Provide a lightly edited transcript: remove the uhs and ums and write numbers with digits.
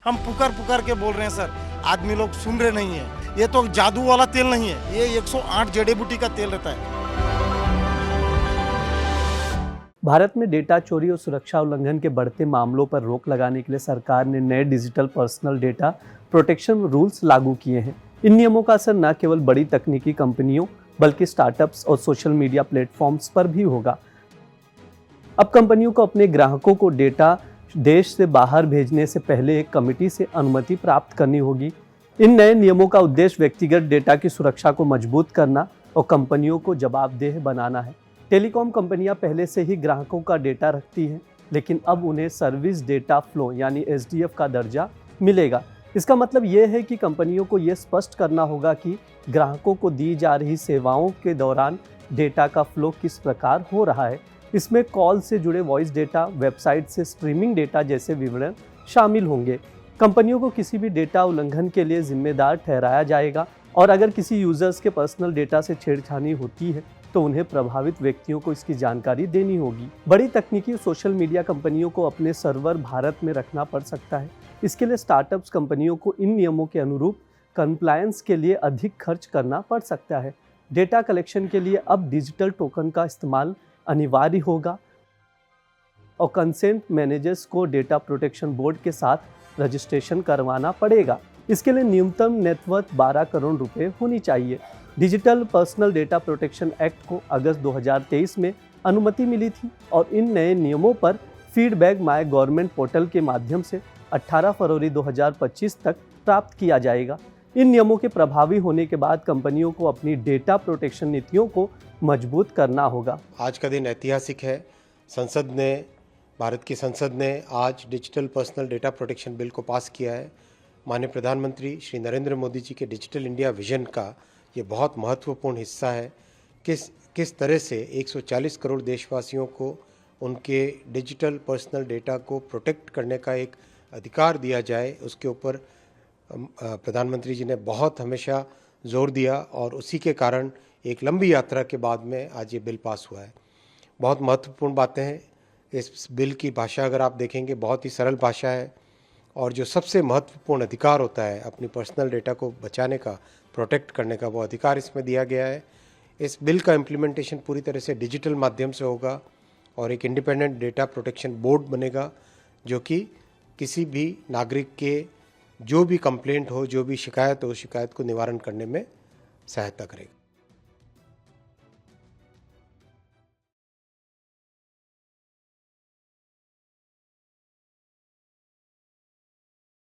हम पुकार पुकार के बोल रहे हैं सर, आदमी लोग सुन रहे नहीं है। ये तो जादू वाला तेल नहीं है, ये 108 जड़ी बूटी का तेल रहता है। भारत में डेटा चोरी और सुरक्षा उल्लंघन के बढ़ते मामलों पर रोक लगाने के लिए सरकार ने नए digital personal data protection rules लागू किए हैं। इन नियमों का असर न केवल बड़ी तकनीकी कंपनियों बल्कि स्टार्टअप्स और सोशल मीडिया प्लेटफॉर्म्स पर भी होगा। अब कंपनियों को अपने ग्राहकों को डेटा देश से बाहर भेजने से पहले एक कमेटी से अनुमति प्राप्त करनी होगी। इन नए नियमों का उद्देश्य व्यक्तिगत डेटा की सुरक्षा को मजबूत करना और कंपनियों को जवाबदेह बनाना है। टेलीकॉम कंपनियां पहले से ही ग्राहकों का डेटा रखती हैं, लेकिन अब उन्हें सर्विस डेटा फ्लो यानी SDF का दर्जा मिलेगा। इसका मतलब ये है कि कंपनियों को ये स्पष्ट करना होगा कि ग्राहकों को दी जा रही सेवाओं के दौरान डेटा का फ्लो किस प्रकार हो रहा है। इसमें कॉल से जुड़े वॉइस डेटा, वेबसाइट से स्ट्रीमिंग डेटा जैसे विवरण शामिल होंगे। कंपनियों को किसी भी डेटा उल्लंघन के लिए जिम्मेदार ठहराया जाएगा और अगर किसी यूजर्स के पर्सनल डेटा से छेड़छानी होती है तो उन्हें प्रभावित व्यक्तियों को इसकी जानकारी देनी होगी। बड़ी तकनीकी सोशल मीडिया कंपनियों को अपने सर्वर भारत में रखना पड़ सकता है। इसके लिए स्टार्टअप्स कंपनियों को इन नियमों के अनुरूप कंप्लायंस के लिए अधिक खर्च करना पड़ सकता है। डेटा कलेक्शन के लिए अब डिजिटल टोकन का इस्तेमाल अनिवार्य होगा और कंसेंट मैनेजर्स को डेटा प्रोटेक्शन बोर्ड के साथ रजिस्ट्रेशन करवाना पड़ेगा। इसके लिए न्यूनतम नेटवर्थ 12 करोड़ रुपए होनी चाहिए। Digital personal data protection act को अगस्त 2023 में अनुमति मिली थी और इन नए नियमों पर फीडबैक माय गवर्नमेंट पोर्टल के माध्यम से 18 फरवरी 2025 तक प्राप्त किया जाएगा। इन नियमों के प्रभावी होने के बाद कंपनियों को अपनी डेटा प्रोटेक्शन नीतियों को मजबूत करना होगा। आज का दिन ऐतिहासिक है। भारत की संसद ने आज digital personal data protection bill को पास किया है। माननीय प्रधानमंत्री श्री नरेंद्र मोदी जी के डिजिटल इंडिया विजन का ये बहुत महत्वपूर्ण हिस्सा है। किस तरह से 140 करोड़ देशवासियों को उनके डिजिटल पर्सनल डेटा को प्रोटेक्ट करने का एक अधिकार दिया जाए, उसके ऊपर प्रधानमंत्री जी ने बहुत हमेशा जोर दिया और उसी के कारण एक लंबी यात्रा के बाद में आज ये बिल पास हुआ है। बहुत महत्वपूर्ण बातें हैं। इस बिल की भाषा अगर आप देखेंगे बहुत ही सरल भाषा है और जो सबसे महत्वपूर्ण अधिकार होता है अपनी पर्सनल डेटा को बचाने का, प्रोटेक्ट करने का, वो अधिकार इसमें दिया गया है। इस बिल का इम्प्लीमेंटेशन पूरी तरह से डिजिटल माध्यम से होगा और एक इंडिपेंडेंट डेटा प्रोटेक्शन बोर्ड बनेगा जो कि किसी भी नागरिक के जो भी कंप्लेंट हो, जो भी शिकायत हो, शिकायत को निवारण करने में सहायता करेगा।